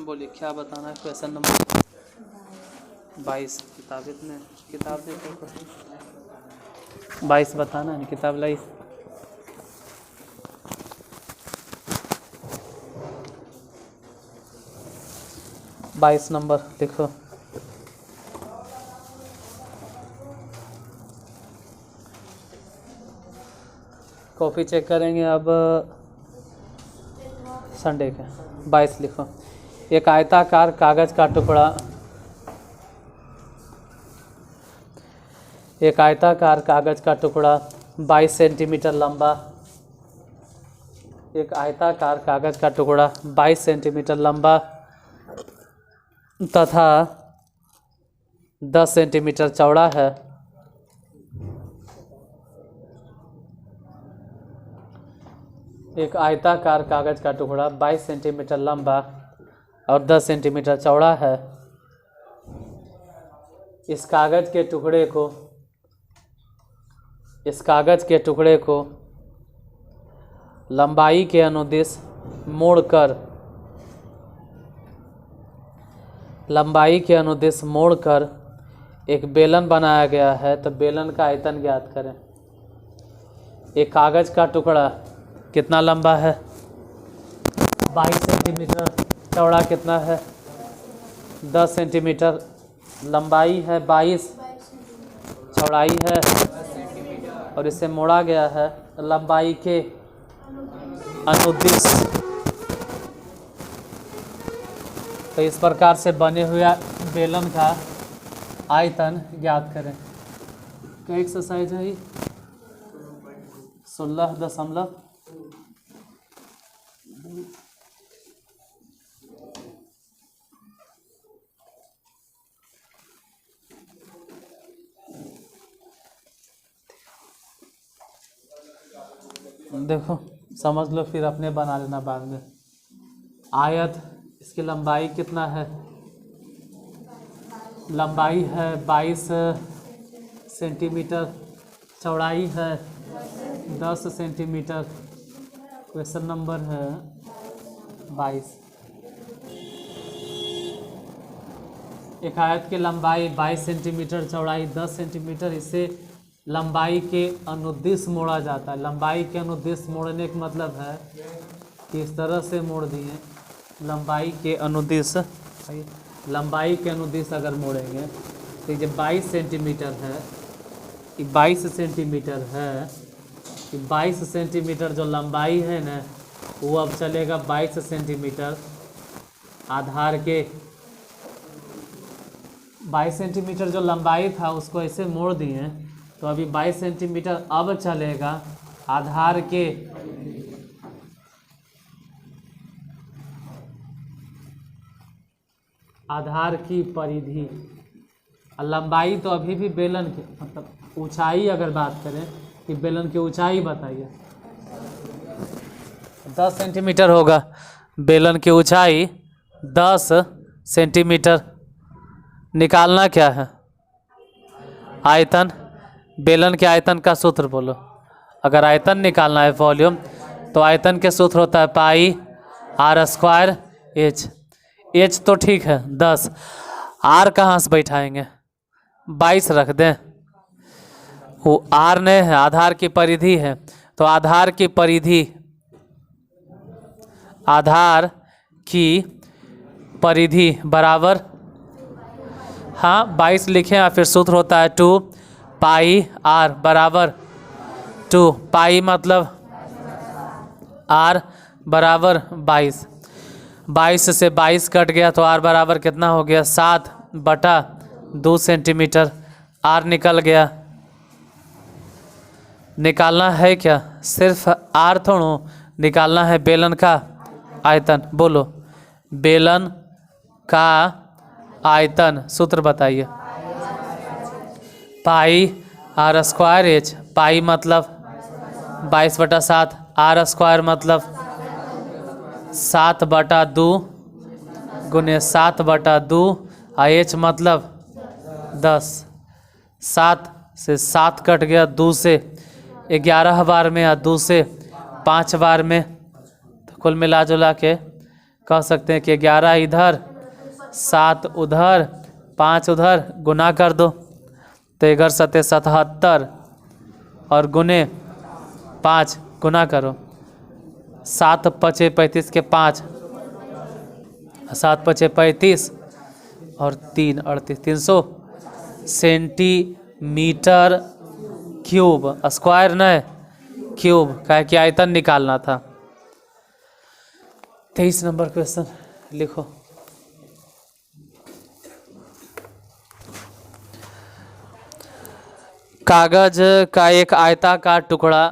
बोलिए क्या बताना है। Question number 22। किताब देखो 22 बताना है। किताब लाई 22 नंबर लिखो। कॉपी चेक करेंगे अब संडे के। 22 लिखो। एक आयताकार कागज का टुकड़ा, एक आयताकार कागज का टुकड़ा 22 सेंटीमीटर लंबा, एक आयताकार कागज का टुकड़ा 22 सेंटीमीटर लंबा तथा 10 सेंटीमीटर चौड़ा है। एक आयताकार कागज का टुकड़ा 22 सेंटीमीटर लंबा और 10 सेंटीमीटर चौड़ा है। इस कागज के टुकड़े को लंबाई के अनुदिश मोड़कर एक बेलन बनाया गया है। तो बेलन का आयतन ज्ञात करें। एक कागज का टुकड़ा कितना लंबा है? 22 सेंटीमीटर। चौड़ा कितना है? 10 सेंटीमीटर। लंबाई है 22, चौड़ाई है और इसे मोड़ा गया है लंबाई के अनुदिश। तो इस प्रकार से बने हुए बेलन का आयतन ज्ञात करें। क्या एक्सरसाइज है? 16 देखो समझ लो, फिर अपने बना लेना बाद में। आयत, इसकी लंबाई कितना है? लंबाई है 22 सेंटीमीटर, चौड़ाई है 10 सेंटीमीटर। क्वेश्चन नंबर है 22। एक आयत की लंबाई 22 सेंटीमीटर, चौड़ाई 10 सेंटीमीटर। इसे लंबाई के अनुदिश मोड़ा जाता है। लंबाई के अनुदिश मोड़ने का मतलब है कि इस तरह से मोड़ दिए। लंबाई के अनुदिश अगर मोड़ेंगे तो ये 22 सेंटीमीटर है, ये 22 सेंटीमीटर है। ये 22 सेंटीमीटर जो लंबाई है ना, वो अब चलेगा 22 सेंटीमीटर आधार के। 22 सेंटीमीटर जो लंबाई था उसको ऐसे मोड़ दिए, तो अभी 22 सेंटीमीटर अब चलेगा आधार के आधार की परिधि। लंबाई तो अभी भी बेलन की, मतलब ऊंचाई अगर बात करें कि बेलन की ऊंचाई बताइए, 10 सेंटीमीटर होगा। बेलन की ऊंचाई 10 सेंटीमीटर। निकालना क्या है? आयतन। बेलन के आयतन का सूत्र बोलो। अगर आयतन निकालना है वॉल्यूम, तो आयतन के सूत्र होता है पाई आर स्क्वायर एच। एच तो ठीक है 10, आर कहाँ से बैठाएंगे? 22 रख दें। वो आर नहीं है, आधार की परिधि है। तो आधार की परिधि बराबर, हाँ 22 लिखें या फिर सूत्र होता है 2 पाई आर बराबर 2 पाई मतलब आर बराबर 22। 22 से 22 कट गया तो आर बराबर कितना हो गया? 7/2 सेंटीमीटर। आर निकल गया। निकालना है क्या? सिर्फ आर थोड़ा निकालना है, बेलन का आयतन। बोलो, बेलन का आयतन सूत्र बताइए। पाई आर स्क्वायर एच। पाई मतलब 22/7, आर स्क्वायर मतलब 7/2 गुने 7/2 और एच मतलब 10। 7 से 7 कट गया, 2 से 11 बार में या 2 से 5 बार में, तो कुल मिला जुला के कह सकते हैं कि 11 इधर 7 उधर 5 उधर, गुना कर दो तो 11 सत्ते 77 और गुने 5 गुना करो, 7 पचे 35 के 5, 7 पचे 35 और 3 38, 300 सेंटीमीटर क्यूब, स्क्वायर नहीं क्यूब, क्या कि आयतन निकालना था। 23 नंबर क्वेश्चन लिखो। कागज का एक आयताकार टुकड़ा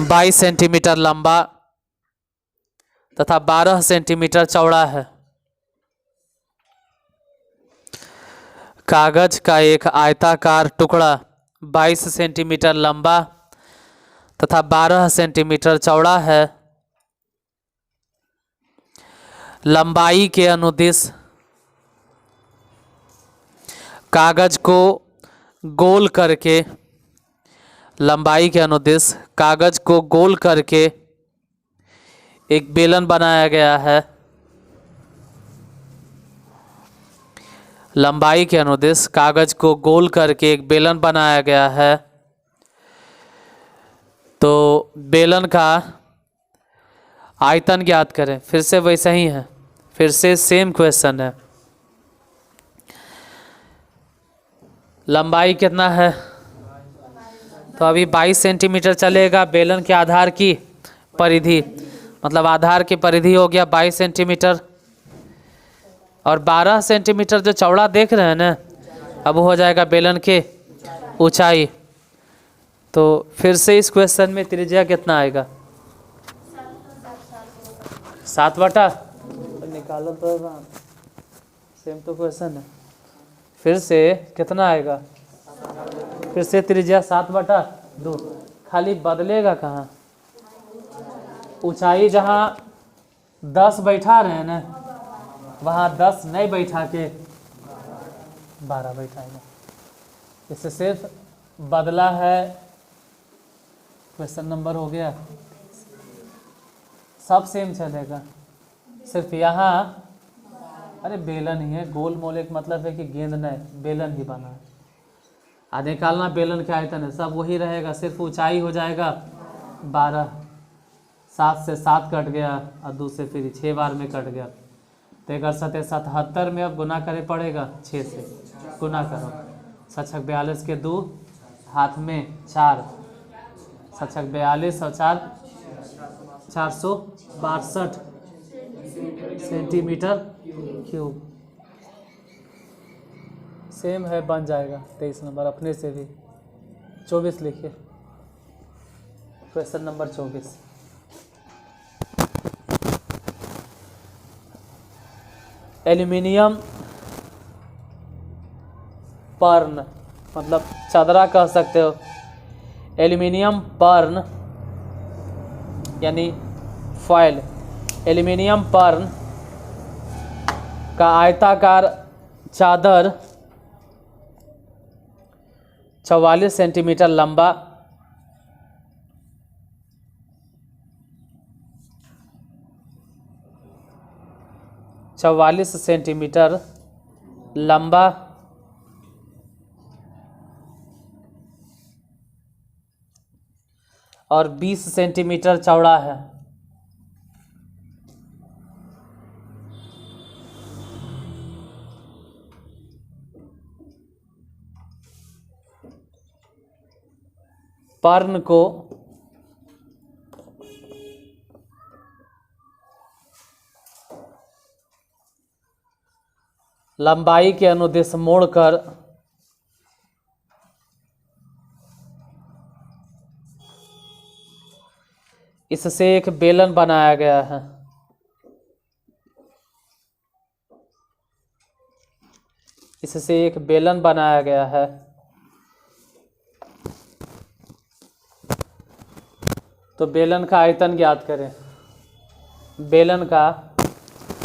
22 सेंटीमीटर लंबा तथा 12 सेंटीमीटर चौड़ा है। कागज का एक आयताकार टुकड़ा 22 सेंटीमीटर लंबा तथा 12 सेंटीमीटर चौड़ा है। लंबाई के अनुदिश कागज को गोल करके, लंबाई के अनुदिश कागज को गोल करके एक बेलन बनाया गया है। लंबाई के अनुदिश कागज को गोल करके एक बेलन बनाया गया है। तो बेलन का आयतन ज्ञात करें। फिर से वैसा ही है, फिर से सेम क्वेश्चन है। लंबाई कितना है? तो अभी 22 सेंटीमीटर चलेगा। बेलन के आधार की परिधि, मतलब आधार की परिधि हो गया 22 सेंटीमीटर और 12 सेंटीमीटर जो चौड़ा देख रहे हैं ना, अब हो जाएगा बेलन के ऊंचाई। तो फिर से इस क्वेश्चन में त्रिज्या कितना आएगा? 7 बटा, निकालो तो सेम तो क्वेश्चन है। फिर से कितना आएगा? फिर से त्रिज्या 7/2, खाली बदलेगा कहाँ? ऊंचाई जहाँ 10 बैठा रहे हैं ना, वहाँ 10 नहीं बैठा के 12 बैठाएगा। इससे सिर्फ बदला है। क्वेश्चन नंबर हो गया, सब सेम चलेगा, सिर्फ यहाँ अरे बेलन ही है, गोल मोल एक मतलब है कि गेंद नहीं, बेलन ही बना है। आ निकालना बेलन के आयतन है, सब वही रहेगा, सिर्फ ऊंचाई हो जाएगा 12। 7 से 7 कट गया और 2 से फिर 6 बार में कट गया। तो 11 सत्ते 77 में अब गुना करे पड़ेगा, 6 से गुना करो। 7 42 के 2 हाथ में 4, 7 42 और 4 462 सेंटीमीटर क्यूब। सेम है, बन जाएगा 23 नंबर अपने से भी। 24 लिखिए, क्वेश्चन नंबर 24। एल्युमिनियम पर्न, मतलब चादरा कह सकते हो। एल्युमिनियम पर्न यानी फॉयल। एल्युमिनियम पर्न का आयताकार चादर 44 सेंटीमीटर लंबा, 44 सेंटीमीटर लंबा और 20 सेंटीमीटर चौड़ा है। पर्न को लंबाई के अनुदिश मोड़कर इससे एक बेलन बनाया गया है। इससे एक बेलन बनाया गया है। तो बेलन का आयतन ज्ञात करें। बेलन का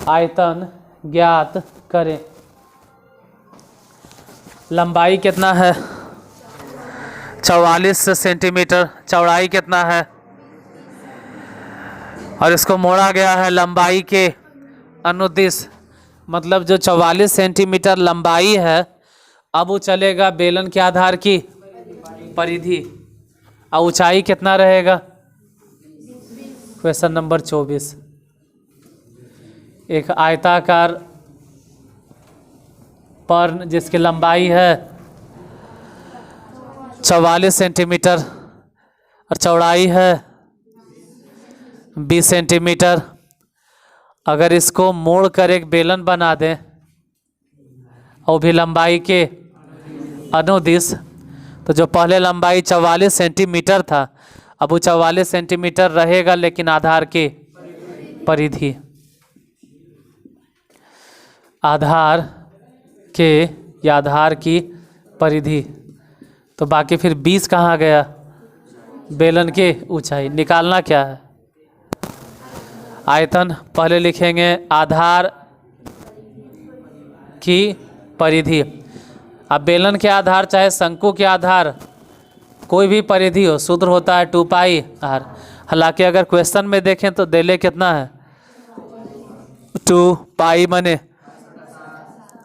आयतन ज्ञात करें। लंबाई कितना है? 44 सेंटीमीटर। चौड़ाई कितना है? और इसको मोड़ा गया है लंबाई के अनुदिश, मतलब जो 44 सेंटीमीटर लंबाई है अब वो चलेगा बेलन के आधार की परिधि, और ऊंचाई कितना रहेगा। क्वेश्चन नंबर 24, एक आयताकार पर्न जिसकी लंबाई है 44 सेंटीमीटर और चौड़ाई है 20 सेंटीमीटर, अगर इसको मोड़ कर एक बेलन बना दें और भी लंबाई के अनुदिश, तो जो पहले लंबाई 44 सेंटीमीटर था अब वो 44 सेंटीमीटर रहेगा लेकिन आधार के परिधि, आधार के या आधार की परिधि। तो बाकी फिर 20 कहाँ गया, बेलन के ऊंचाई निकालना क्या है। आयतन पहले लिखेंगे आधार की परिधि। अब बेलन के आधार चाहे शंकु के आधार कोई भी परिधि हो सूत्र होता है 2 पाई आर। हालांकि अगर क्वेश्चन में देखें तो देले कितना है 2 पाई मने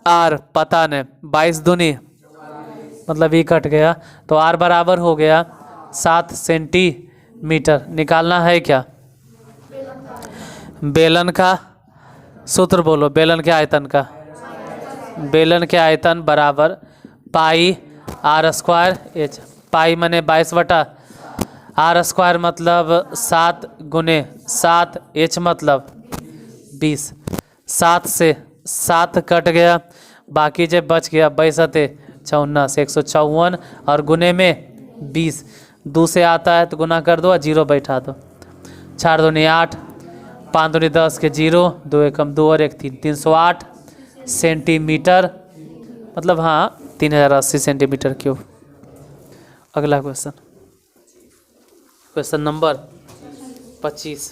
आर पता नहीं 22 दूनी मतलब ही कट गया, तो आर बराबर हो गया 7 सेंटीमीटर। निकालना है क्या बेलन का सूत्र, बोलो बेलन के आयतन का। बेलन के आयतन बराबर पाई आर स्क्वायर एच, पाई मने 22 बटा आर स्क्वायर मतलब 7 गुने 7, एच मतलब 20, 7 से 7 कट गया, बाकी जब बच गया 52 154 और गुने में 20, 2 से आता है तो गुना कर दो और 0 बैठा दो। 4 दूनी 8, 5 दूनी 10 के 0, 2 एकम 2 और 1 3, 308 सेंटीमीटर मतलब हाँ 3080 सेंटीमीटर क्यूब। अगला क्वेश्चन, क्वेश्चन नंबर 25,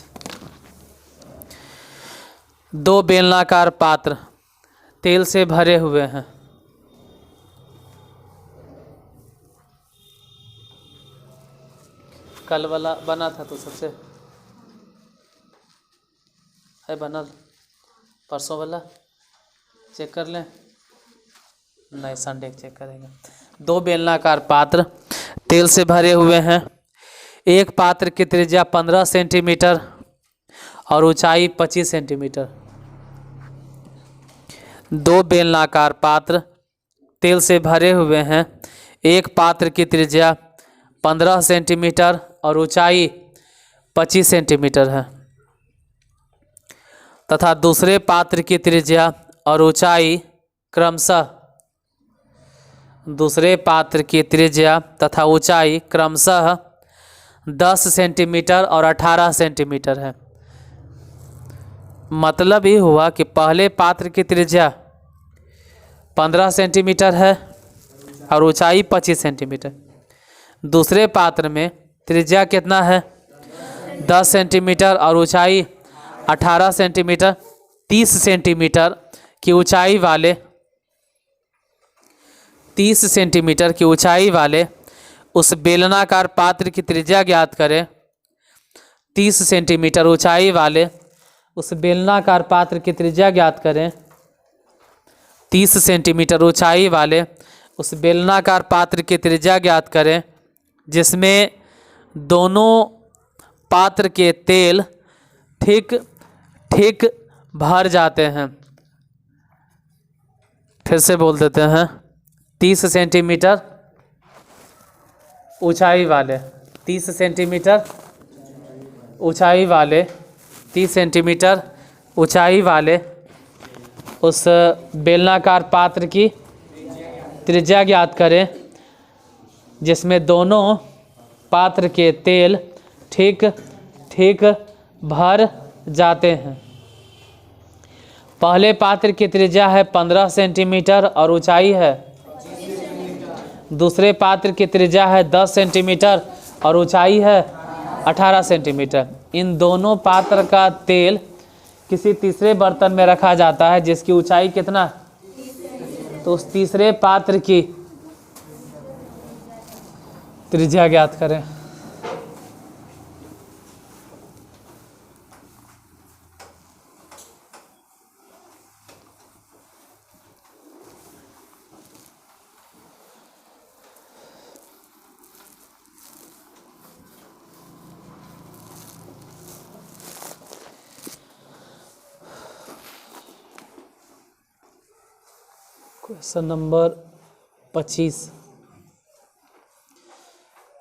2 बेलनाकार पात्र तेल से भरे हुए हैं। कल वाला बना था तो सबसे है बना, परसों वाला चेक कर लें, नहीं संडे चेक करेंगे। 2 बेलनाकार पात्र तेल से भरे हुए हैं। एक पात्र की त्रिज्या 15 सेंटीमीटर और ऊंचाई 25 सेंटीमीटर। 2 बेलनाकार पात्र तेल से भरे हुए हैं। एक पात्र की त्रिज्या 15 सेंटीमीटर और ऊंचाई 25 सेंटीमीटर है तथा दूसरे पात्र की त्रिज्या और ऊंचाई क्रमशः, दूसरे पात्र की त्रिज्या तथा ऊंचाई क्रमशः 10 सेंटीमीटर और 18 सेंटीमीटर है। मतलब ये हुआ कि पहले पात्र की त्रिज्या 15 सेंटीमीटर है और ऊंचाई 25 सेंटीमीटर, दूसरे पात्र में त्रिज्या कितना है 10 सेंटीमीटर और ऊंचाई 18 सेंटीमीटर। 30 सेंटीमीटर की ऊंचाई वाले 30 सेंटीमीटर की ऊंचाई वाले उस बेलनाकार पात्र की त्रिज्या ज्ञात करें। 30 सेंटीमीटर ऊंचाई वाले उस बेलनाकार पात्र की त्रिज्या ज्ञात करें। 30 सेंटीमीटर ऊंचाई वाले उस बेलनाकार पात्र की त्रिज्या ज्ञात करें जिसमें दोनों पात्र के तेल ठीक ठीक भर जाते हैं। फिर से बोल देते हैं, 30 सेंटीमीटर ऊंचाई वाले 30 सेंटीमीटर ऊंचाई वाले 30 सेंटीमीटर ऊंचाई वाले उस बेलनाकार पात्र की त्रिज्या ज्ञात करें जिसमें दोनों पात्र के तेल ठीक ठीक भर जाते हैं। पहले पात्र की त्रिज्या है 15 सेंटीमीटर और ऊंचाई है, दूसरे पात्र की त्रिज्या है 10 सेंटीमीटर और ऊंचाई है 18 सेंटीमीटर। इन दोनों पात्र का तेल किसी तीसरे बर्तन में रखा जाता है जिसकी ऊंचाई कितना, तो उस तीसरे पात्र की त्रिज्या ज्ञात करें। Question number 25।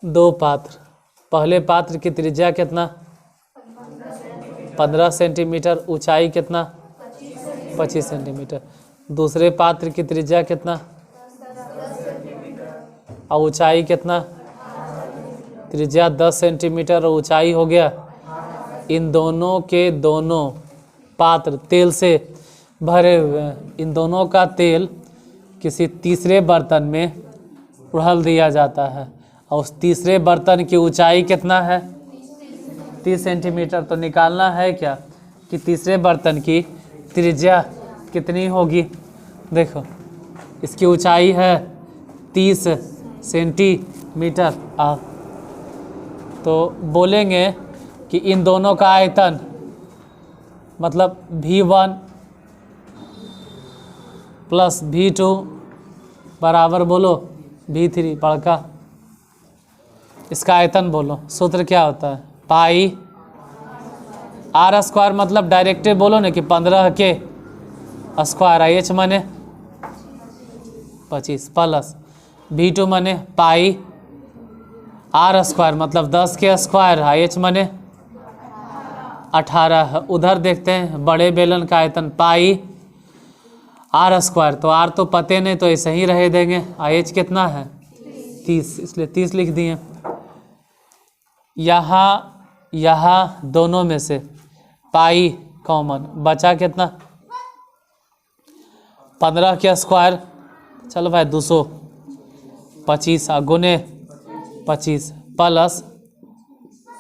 दो पात्र, पहले पात्र की त्रिज्या कितना 15 सेंटीमीटर, ऊंचाई कितना 25 सेंटीमीटर। दूसरे पात्र की त्रिज्या कितना और ऊंचाई कितना, त्रिज्या 10 सेंटीमीटर और ऊंचाई हो गया। इन दोनों के दोनों पात्र तेल से भरे हुए हैं। इन दोनों का तेल किसी तीसरे बर्तन में उड़ल दिया जाता है और उस तीसरे बर्तन की ऊंचाई कितना है 30 सेंटीमीटर। तो निकालना है क्या कि तीसरे बर्तन की त्रिज्या कितनी होगी। देखो इसकी ऊंचाई है 30 सेंटीमीटर। तो बोलेंगे कि इन दोनों का आयतन मतलब V1 प्लस V2 बराबर बोलो V3 बड़का। इसका आयतन बोलो। सूत्र क्या होता है पाई आर स्क्वायर, मतलब डायरेक्ट बोलो ना कि 15 के स्क्वायर IH माने 25 प्लस V2 माने पाई आर स्क्वायर मतलब 10 के स्क्वायर IH माने 18। उधर देखते हैं बड़े बेलन का आयतन पाई आर स्क्वायर, तो आर तो पते नहीं तो ऐसे ही रह देंगे। IH कितना है 30, इसलिए 30 लिख दिए। यहाँ दोनों में से पाई कॉमन बचा कितना 15 के स्क्वायर, चलो भाई 225 गुने 25 प्लस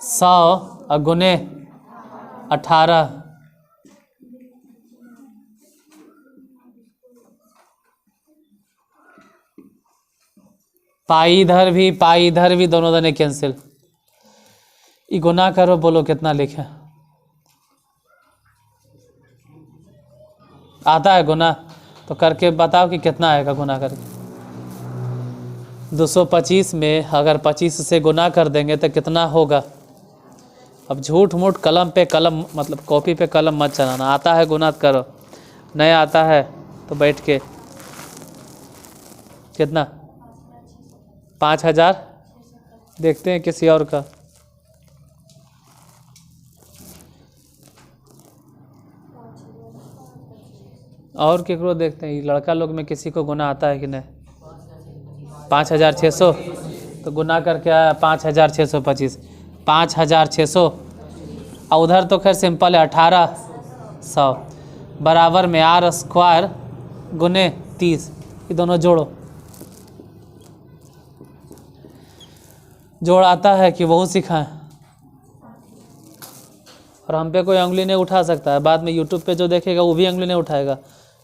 100 गुने 18। पाई इधर भी दोनों दोनों कैंसिल। ये गुना करो, बोलो कितना लिखे। आता है गुना तो करके बताओ कि कितना आएगा गुना करके। 225 में अगर 25 से गुना कर देंगे तो कितना होगा। अब झूठ मूठ कलम पे कलम मतलब कॉपी पे कलम मत चलाना। आता है गुना करो, नहीं आता है तो बैठ के कितना 5000 देखते हैं किसी और का। और केकरो देखते हैं, लड़का लोग में किसी को गुना आता है कि नहीं। 5600 तो गुना करके आया 5625 5600 और उधर तो खैर सिंपल है 1800 बराबर में आर स्क्वायर गुने 30। ये दोनों जोड़ो। जोड़ आता है कि बहुत सिखाएं और हम पे कोई उंगली नहीं उठा सकता है। बाद में यूट्यूब पे जो देखेगा वो भी उंगली नहीं उठाएगा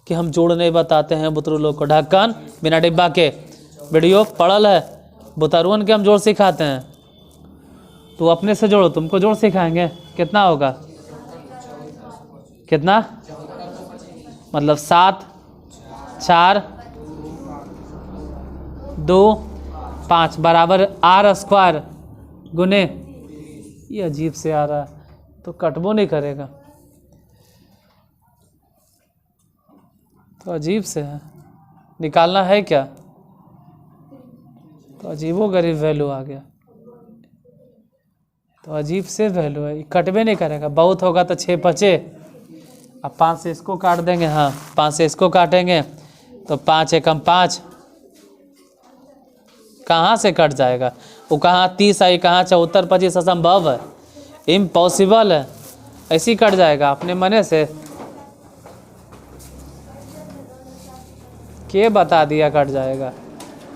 कि हम जोड़ नहीं बताते हैं बुतरू लोग को। ढक्कन बिना डिब्बा के वीडियो पड़ल है, बुतरुअन के हम जोड़ सिखाते हैं। तो अपने से जोड़ो, तुमको जोड़ सिखाएंगे। कितना होगा कितना मतलब 7 4 2 5 बराबर आर स्क्वायर गुने, ये अजीब से आ रहा है तो कटबो नहीं करेगा तो अजीब से है। निकालना है क्या तो अजीबो गरीब वैल्यू आ गया। तो अजीब से वैल्यू है, कटबे नहीं करेगा। बहुत होगा तो 6 बचे। अब 5 से इसको काट देंगे। हाँ 5 से इसको काटेंगे तो 5 एकम 5 कहाँ से कट जाएगा। वो कहाँ 30 आई, कहाँ 74 25 असंभव है, इम्पॉसिबल है। ऐसे ही कट जाएगा अपने मने से। के बता दिया कट जाएगा,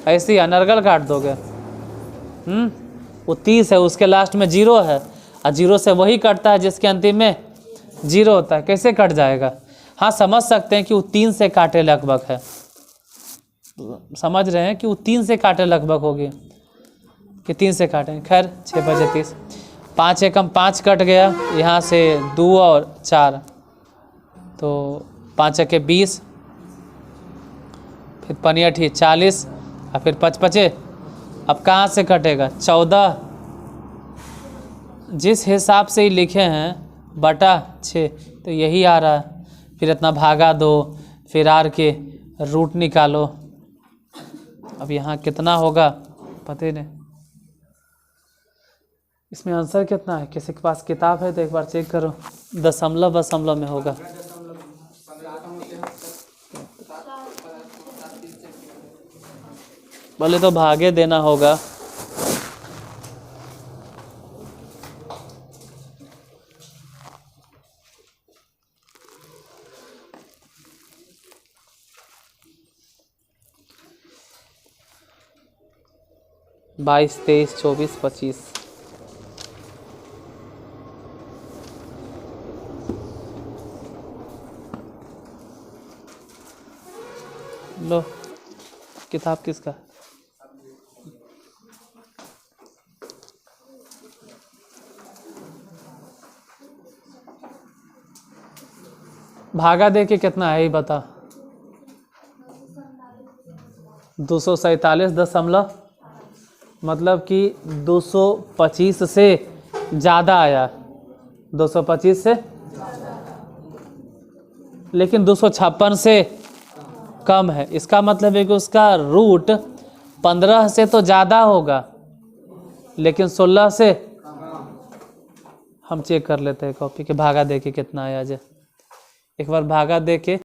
ऐसे ही अनर्गल काट दोगे। वो 30 है, उसके लास्ट में 0 है और 0 से वही कटता है जिसके अंतिम में 0 होता है। कैसे कट जाएगा। हाँ समझ सकते हैं कि वो 3 से काटे लगभग है, समझ रहे हैं कि वो 3 से काटे लगभग होगी कि 3 से काटें। खैर 6 बजे 30 5 एकम 5 कट गया। यहाँ से 2 और 4 तो 5 एके 20 फिर 5 40 और फिर 5 5। अब कहाँ से कटेगा 14। जिस हिसाब से ही लिखे हैं बटा 6 तो यही आ रहा है। फिर इतना भागा 2 फिर आर के रूट निकालो। अब यहाँ कितना होगा पता ही नहीं। इसमें आंसर कितना है? किसी के पास किताब है तो एक बार चेक करो। दशमलव वशमलव में होगा। बोले तो भागे देना होगा। बाईस, 23, 24, 25। लो किताब किसका? भागा दे के कितना है ये बता। 247 मतलब कि 225 से ज़्यादा आया। 225 से, लेकिन 256 से कम है। इसका मतलब है कि उसका रूट 15 से तो ज़्यादा होगा, लेकिन 16 से। हम चेक कर लेते हैं कॉपी के भागा दे के कितना आया। आज एक बार भागा दे के